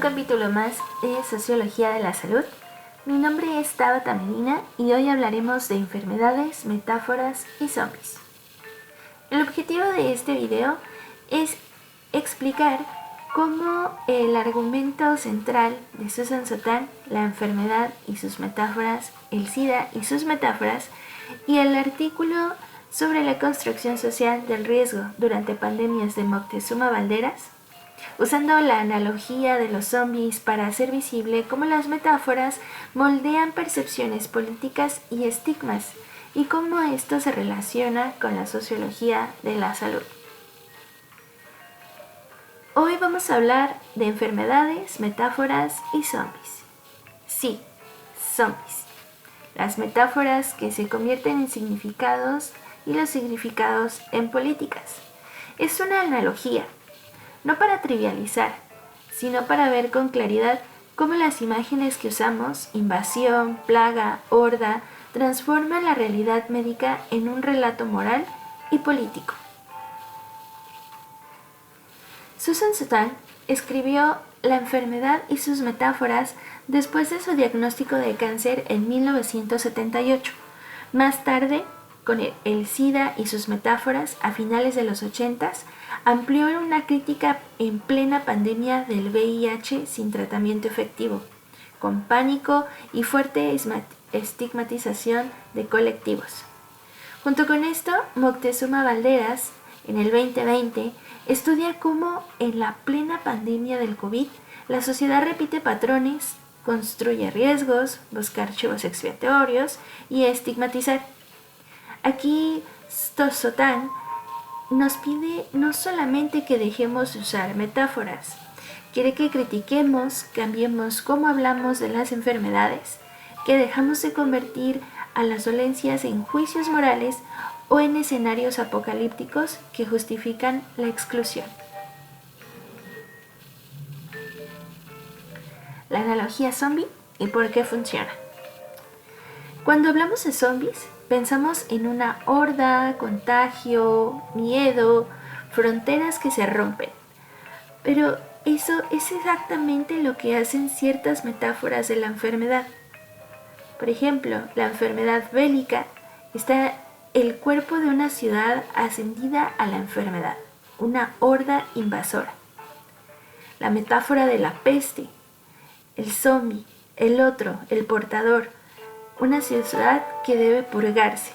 un capítulo más de Sociología de la Salud. Mi nombre es Tabata Medina y hoy hablaremos de enfermedades, metáforas y zombies. El objetivo de este video es explicar cómo el argumento central de Susan Sontag, la enfermedad y sus metáforas, el SIDA y sus metáforas, y el artículo sobre la construcción social del riesgo durante pandemias de Moctezuma Valderas, usando la analogía de los zombies para hacer visible cómo las metáforas moldean percepciones políticas y estigmas y cómo esto se relaciona con la sociología de la salud. Hoy vamos a hablar de enfermedades, metáforas y zombies. Sí, zombies. Las metáforas que se convierten en significados y los significados en políticas. Es una analogía, no para trivializar, sino para ver con claridad cómo las imágenes que usamos, invasión, plaga, horda, transforman la realidad médica en un relato moral y político. Susan Sontag escribió La enfermedad y sus metáforas después de su diagnóstico de cáncer en 1978. Más tarde, con el SIDA y sus metáforas a finales de los 80s, amplió una crítica en plena pandemia del VIH sin tratamiento efectivo, con pánico y fuerte estigmatización de colectivos. Junto con esto, Moctezuma Valderas, en el 2020, estudia cómo en la plena pandemia del COVID, la sociedad repite patrones, construye riesgos, busca archivos expiatorios y estigmatizar. Aquí Sontag nos pide no solamente que dejemos de usar metáforas, quiere que critiquemos, cambiemos cómo hablamos de las enfermedades, que dejamos de convertir a las dolencias en juicios morales o en escenarios apocalípticos que justifican la exclusión. La analogía zombie y por qué funciona. Cuando hablamos de zombies, pensamos en una horda, contagio, miedo, fronteras que se rompen. Pero eso es exactamente lo que hacen ciertas metáforas de la enfermedad. Por ejemplo, la enfermedad bélica está el cuerpo de una ciudad ascendida a la enfermedad, una horda invasora. La metáfora de la peste, el zombie, el otro, el portador, una ciudad que debe purgarse.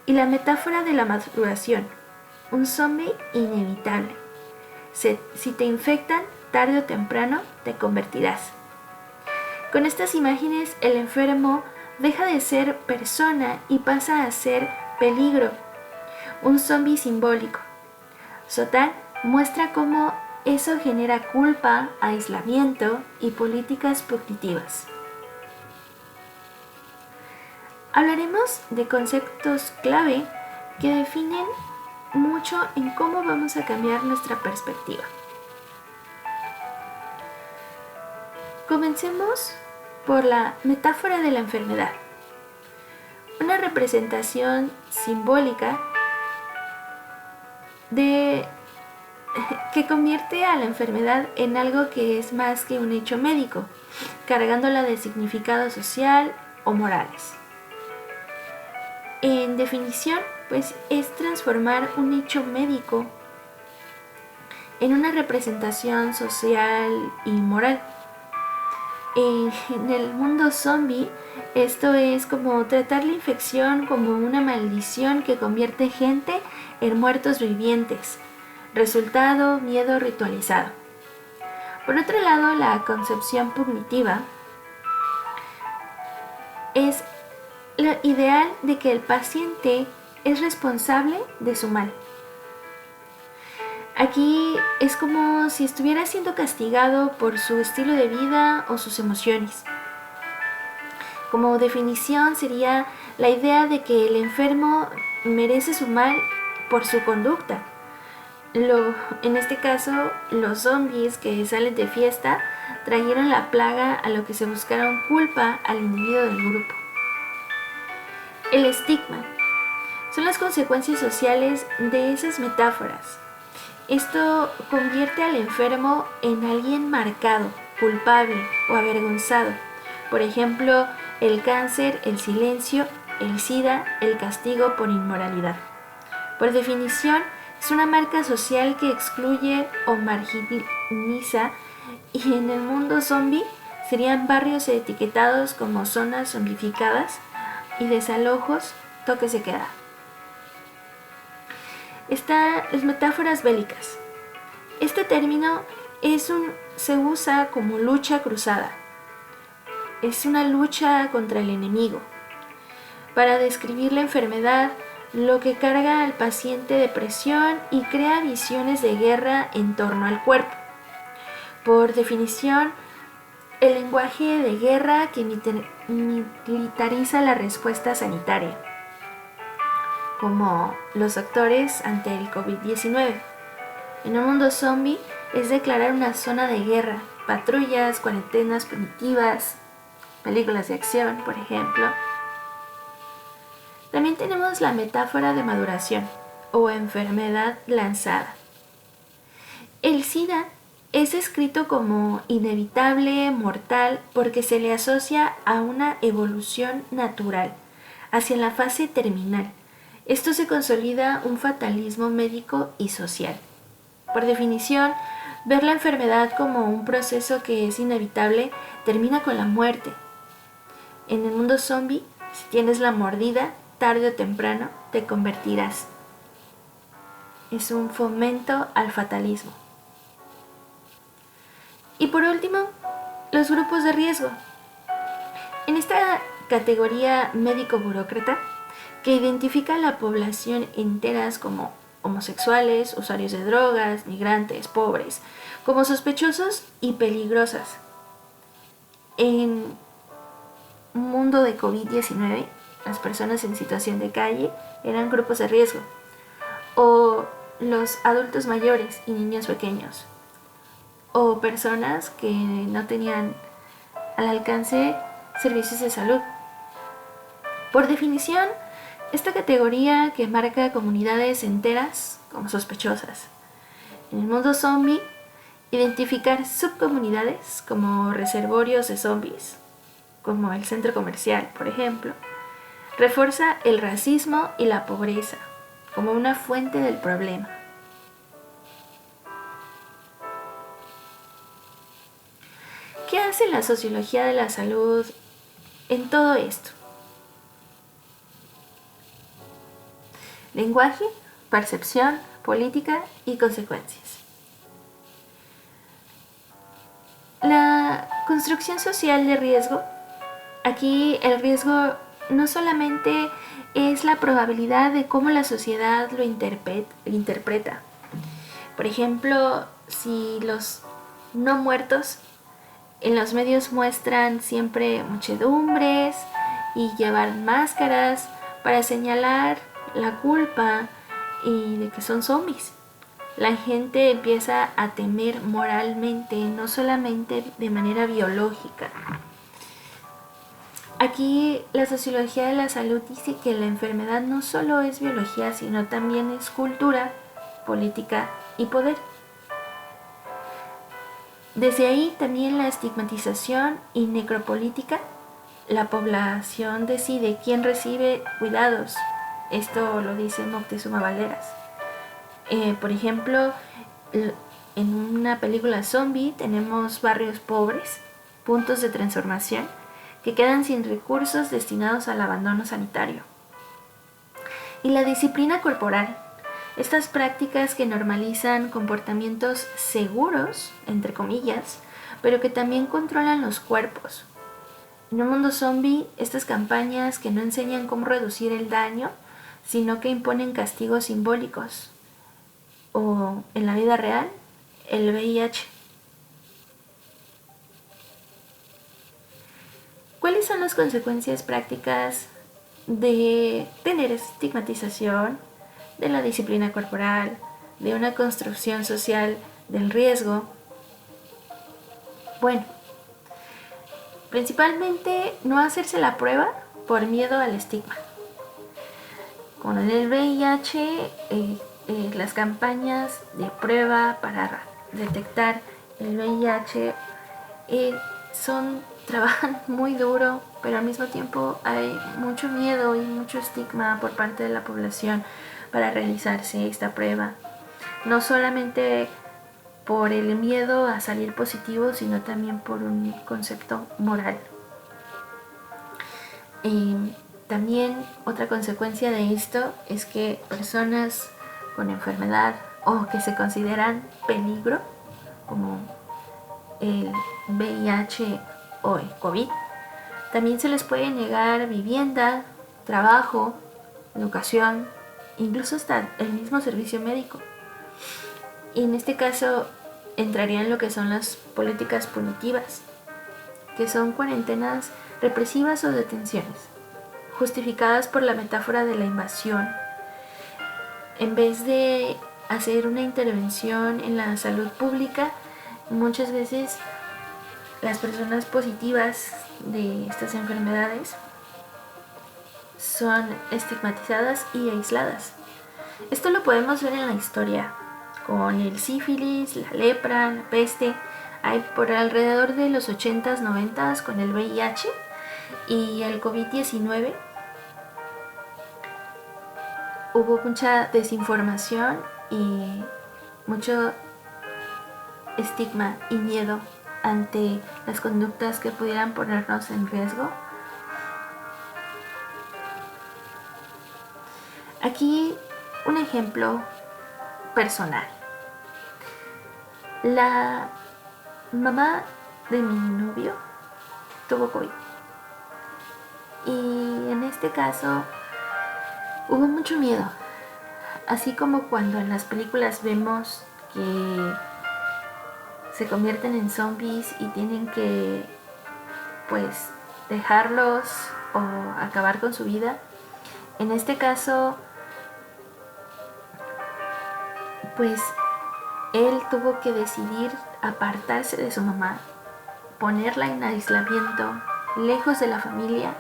Y la metáfora de la maduración, un zombie inevitable. Si te infectan, tarde o temprano te convertirás. Con estas imágenes, el enfermo deja de ser persona y pasa a ser peligro, un zombie simbólico. Sontag muestra cómo eso genera culpa, aislamiento y políticas punitivas. Hablaremos de conceptos clave que definen mucho en cómo vamos a cambiar nuestra perspectiva. Comencemos por la metáfora de la enfermedad, una representación simbólica que convierte a la enfermedad en algo que es más que un hecho médico, cargándola de significado social o morales. En definición, pues es transformar un hecho médico en una representación social y moral. En el mundo zombie, esto es como tratar la infección como una maldición que convierte gente en muertos vivientes. Resultado, miedo ritualizado. Por otro lado, la concepción punitiva es lo ideal de que el paciente es responsable de su mal. Aquí es como si estuviera siendo castigado por su estilo de vida o sus emociones. Como definición sería la idea de que el enfermo merece su mal por su conducta. En este caso, los zombies que salen de fiesta trajeron la plaga a lo que se buscaron culpa al individuo del grupo. El estigma son las consecuencias sociales de esas metáforas Esto convierte al enfermo en alguien marcado, culpable o avergonzado. Por ejemplo, el cáncer, el silencio, el SIDA, el castigo por inmoralidad. Por definición, es una marca social que excluye o marginaliza, y en el mundo zombie serían barrios etiquetados como zonas zombificadas y desalojos, toques de queda. Están las metáforas bélicas. Este término se usa como lucha cruzada. Es una lucha contra el enemigo, para describir la enfermedad, lo que carga al paciente de presión y crea visiones de guerra en torno al cuerpo. Por definición, el lenguaje de guerra que militariza la respuesta sanitaria, como los actores ante el COVID-19. En un mundo zombie es declarar una zona de guerra, patrullas, cuarentenas punitivas, películas de acción, por ejemplo. También tenemos la metáfora de maduración o enfermedad lanzada. El SIDA es descrito como inevitable, mortal, porque se le asocia a una evolución natural hacia la fase terminal. Esto se consolida un fatalismo médico y social. Por definición, ver la enfermedad como un proceso que es inevitable termina con la muerte. En el mundo zombie, si tienes la mordida, tarde o temprano te convertirás. Es un fomento al fatalismo. Y por último, los grupos de riesgo. En esta categoría médico-burócrata, que identifica a la población enteras como homosexuales, usuarios de drogas, migrantes, pobres, como sospechosos y peligrosas. En un mundo de COVID-19, las personas en situación de calle eran grupos de riesgo, o los adultos mayores y niños pequeños, o personas que no tenían al alcance servicios de salud. Por definición, esta categoría que marca comunidades enteras como sospechosas. En el mundo zombie, identificar subcomunidades como reservorios de zombies, como el centro comercial, por ejemplo, refuerza el racismo y la pobreza como una fuente del problema. ¿Qué hace la sociología de la salud en todo esto? Lenguaje, percepción, política y consecuencias. La construcción social de riesgo. Aquí el riesgo no solamente es la probabilidad de cómo la sociedad lo interpreta. Por ejemplo, si los no muertos en los medios muestran siempre muchedumbres y llevan máscaras para señalar la culpa y de que son zombies. La gente empieza a temer moralmente, no solamente de manera biológica. Aquí la sociología de la salud dice que la enfermedad no solo es biología, sino también es cultura, política y poder. Desde ahí también la estigmatización y necropolítica. La población decide quién recibe cuidados. Esto lo dice Moctezuma Valderas. Por ejemplo, en una película zombie tenemos barrios pobres, puntos de transformación, que quedan sin recursos destinados al abandono sanitario. Y la disciplina corporal. Estas prácticas que normalizan comportamientos seguros, entre comillas, pero que también controlan los cuerpos. En un mundo zombie, estas campañas que no enseñan cómo reducir el daño, sino que imponen castigos simbólicos. O, en la vida real, el VIH. ¿Cuáles son las consecuencias prácticas de tener estigmatización, de la disciplina corporal, de una construcción social del riesgo? Bueno, principalmente no hacerse la prueba por miedo al estigma. Con el VIH las campañas de prueba para detectar el VIH trabajan muy duro, pero al mismo tiempo hay mucho miedo y mucho estigma por parte de la población para realizarse esta prueba. No solamente por el miedo a salir positivo, sino también por un concepto moral. También otra consecuencia de esto es que personas con enfermedad o que se consideran peligro, como el VIH o el COVID, también se les puede negar vivienda, trabajo, educación, incluso hasta el mismo servicio médico. Y en este caso entrarían lo que son las políticas punitivas, que son cuarentenas represivas o detenciones, justificadas por la metáfora de la invasión. En vez de hacer una intervención en la salud pública, muchas veces las personas positivas de estas enfermedades son estigmatizadas y aisladas. Esto lo podemos ver en la historia, con el sífilis, la lepra, la peste. Hay por alrededor de los 80s, 90s con el VIH y el COVID-19. Hubo mucha desinformación y mucho estigma y miedo ante las conductas que pudieran ponernos en riesgo. Aquí un ejemplo personal. La mamá de mi novio tuvo COVID. Y en este caso hubo mucho miedo. Así como cuando en las películas vemos que se convierten en zombies y tienen que pues dejarlos o acabar con su vida. En este caso pues él tuvo que decidir apartarse de su mamá, ponerla en aislamiento, lejos de la familia,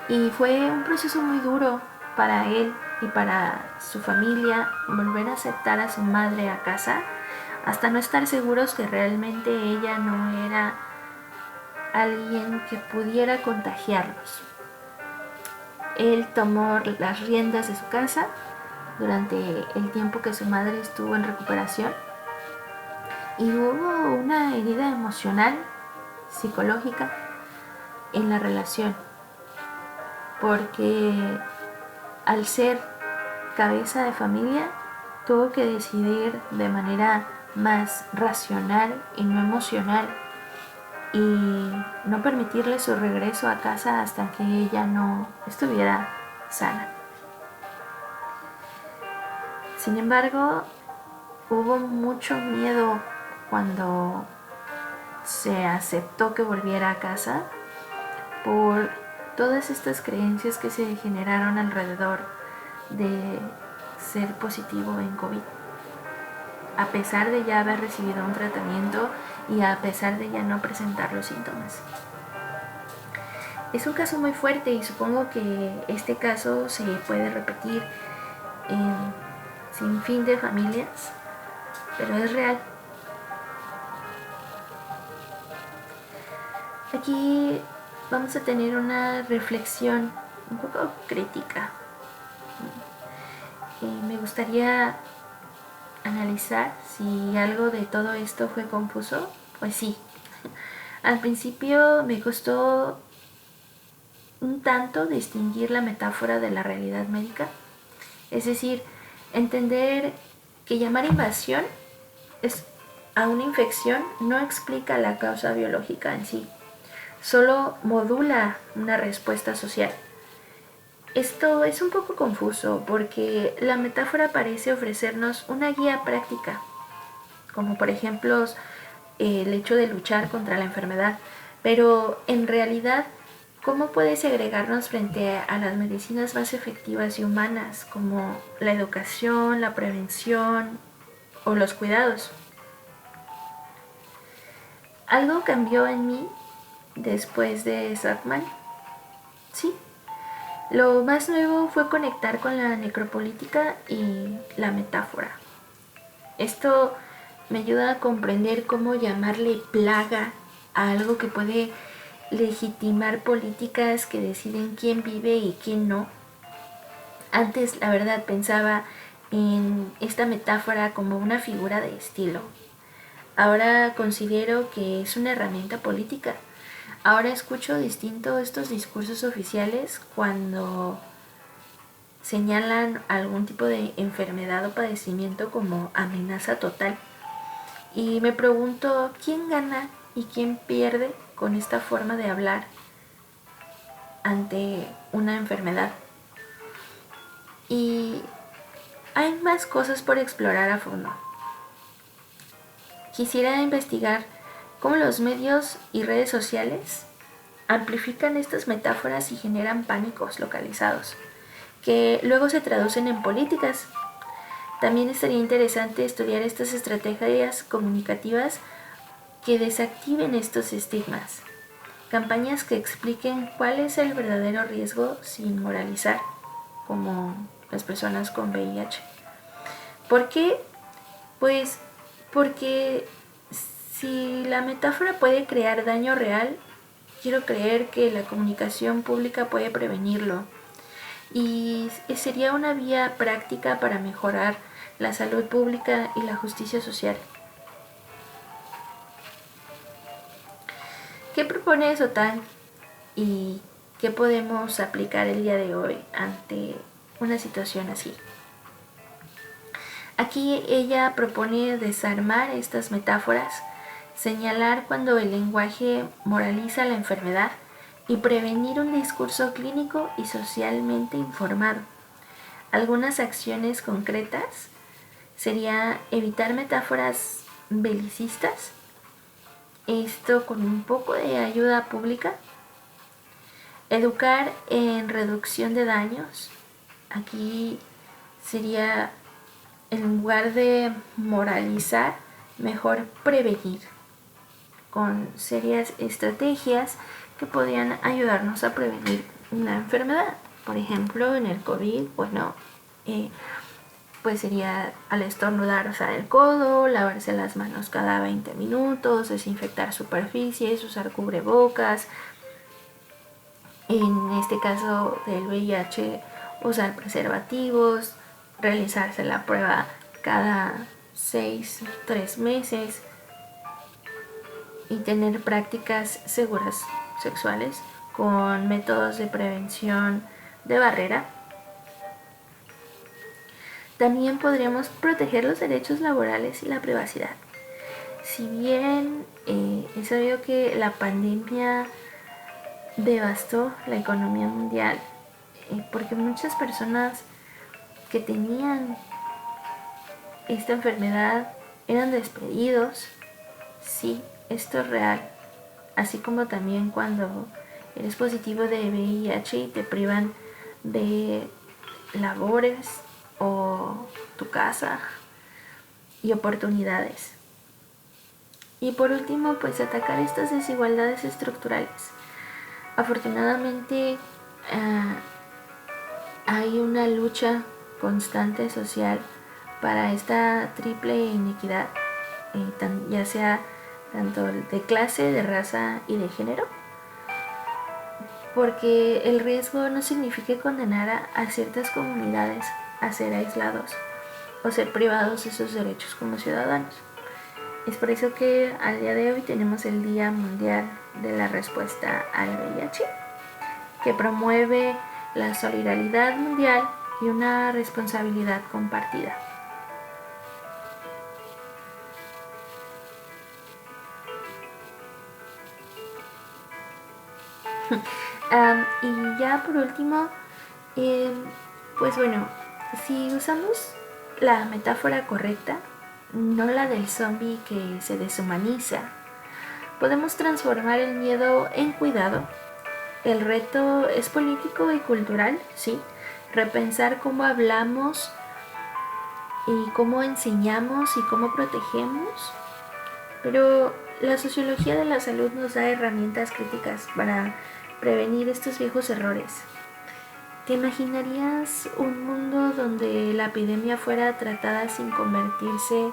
y fue un proceso muy duro para él y para su familia volver a aceptar a su madre a casa, hasta no estar seguros que realmente ella no era alguien que pudiera contagiarlos. Él tomó las riendas de su casa durante el tiempo que su madre estuvo en recuperación, y hubo una herida emocional, psicológica en la relación, porque al ser cabeza de familia tuvo que decidir de manera más racional y no emocional, y no permitirle su regreso a casa hasta que ella no estuviera sana. Sin embargo, hubo mucho miedo cuando se aceptó que volviera a casa por todas estas creencias que se generaron alrededor de ser positivo en COVID, a pesar de ya haber recibido un tratamiento y a pesar de ya no presentar los síntomas. Es un caso muy fuerte y supongo que este caso se puede repetir en sin fin de familias, pero es real. Aquí vamos a tener una reflexión un poco crítica. Me gustaría analizar si algo de todo esto fue confuso. Pues sí. Al principio me costó un tanto distinguir la metáfora de la realidad médica. Es decir, entender que llamar invasión a una infección no explica la causa biológica en sí, solo modula una respuesta social. Esto es un poco confuso porque la metáfora parece ofrecernos una guía práctica, como por ejemplo el hecho de luchar contra la enfermedad, pero en realidad, ¿cómo puede segregarnos frente a las medicinas más efectivas y humanas, como la educación, la prevención o los cuidados? ¿Algo cambió en mí después de Sackman? Sí, Lo más nuevo fue conectar con la necropolítica y la metáfora. Esto me ayuda a comprender cómo llamarle plaga a algo que puede legitimar políticas que deciden quién vive y quién no. Antes, la verdad, pensaba en esta metáfora como una figura de estilo. Ahora considero que es una herramienta política. Ahora escucho distinto estos discursos oficiales cuando señalan algún tipo de enfermedad o padecimiento como amenaza total. Y me pregunto, ¿quién gana y quién pierde con esta forma de hablar ante una enfermedad? Y hay más cosas por explorar a fondo. Quisiera investigar cómo los medios y redes sociales amplifican estas metáforas y generan pánicos localizados, que luego se traducen en políticas. También estaría interesante estudiar estas estrategias comunicativas que desactiven estos estigmas, campañas que expliquen cuál es el verdadero riesgo sin moralizar, como las personas con VIH. ¿Por qué? Pues porque si la metáfora puede crear daño real, quiero creer que la comunicación pública puede prevenirlo y sería una vía práctica para mejorar la salud pública y la justicia social. ¿Qué propone SOTAN y qué podemos aplicar el día de hoy ante una situación así? Aquí ella propone desarmar estas metáforas, señalar cuando el lenguaje moraliza la enfermedad y prevenir un discurso clínico y socialmente informado. Algunas acciones concretas sería evitar metáforas belicistas, esto con un poco de ayuda pública, educar en reducción de daños. Aquí sería, en lugar de moralizar, mejor prevenir con serias estrategias que podrían ayudarnos a prevenir una enfermedad. Por ejemplo, en el COVID, pues sería al estornudar usar el codo, lavarse las manos cada 20 minutos, desinfectar superficies, usar cubrebocas. En este caso del VIH, usar preservativos, realizarse la prueba cada 3 meses y tener prácticas seguras sexuales con métodos de prevención de barrera. También podríamos proteger los derechos laborales y la privacidad. Si bien he sabido que la pandemia devastó la economía mundial, porque muchas personas que tenían esta enfermedad eran despedidos, sí, esto es real. Así como también cuando eres positivo de VIH y te privan de labores o tu casa y oportunidades. Y por último, pues atacar estas desigualdades estructurales. Afortunadamente hay una lucha constante social para esta triple inequidad, ya sea tanto de clase, de raza y de género, porque el riesgo no significa condenar a ciertas comunidades a ser aislados o ser privados de sus derechos como ciudadanos. Es por eso que al día de hoy tenemos el Día Mundial de la Respuesta al VIH, que promueve la solidaridad mundial y una responsabilidad compartida. Y ya por último, pues bueno, si usamos la metáfora correcta, no la del zombie que se deshumaniza, podemos transformar el miedo en cuidado. El reto es político y cultural, sí, repensar cómo hablamos y cómo enseñamos y cómo protegemos, pero la sociología de la salud nos da herramientas críticas para prevenir estos viejos errores. ¿Te imaginarías un mundo donde la epidemia fuera tratada sin convertirse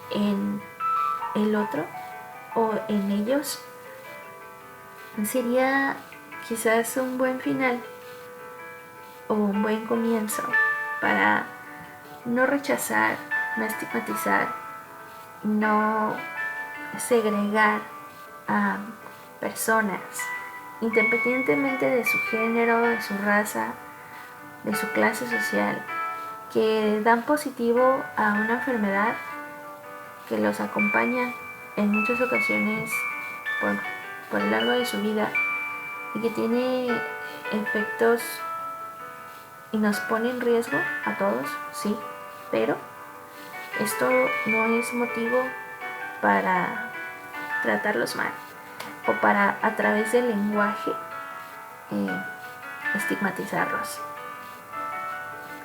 en el otro o en ellos? Sería quizás un buen final o un buen comienzo para no rechazar, no estigmatizar, no segregar a personas, independientemente de su género, de su raza, de su clase social, que dan positivo a una enfermedad que los acompaña en muchas ocasiones por el largo de su vida y que tiene efectos y nos pone en riesgo a todos, sí, pero esto no es motivo para tratarlos mal o para a través del lenguaje estigmatizarlos.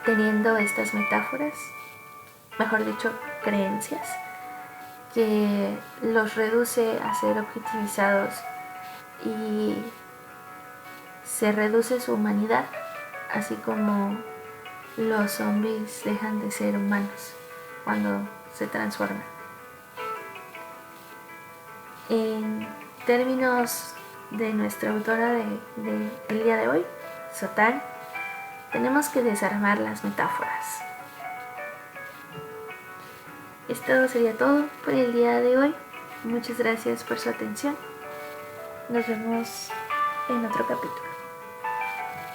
Teniendo estas metáforas, mejor dicho, creencias, que los reduce a ser objetivizados y se reduce su humanidad, así como los zombies dejan de ser humanos cuando se transforman. En términos de nuestra autora del día de hoy, Sotán, tenemos que desarmar las metáforas. Esto sería todo por el día de hoy. Muchas gracias por su atención. Nos vemos en otro capítulo.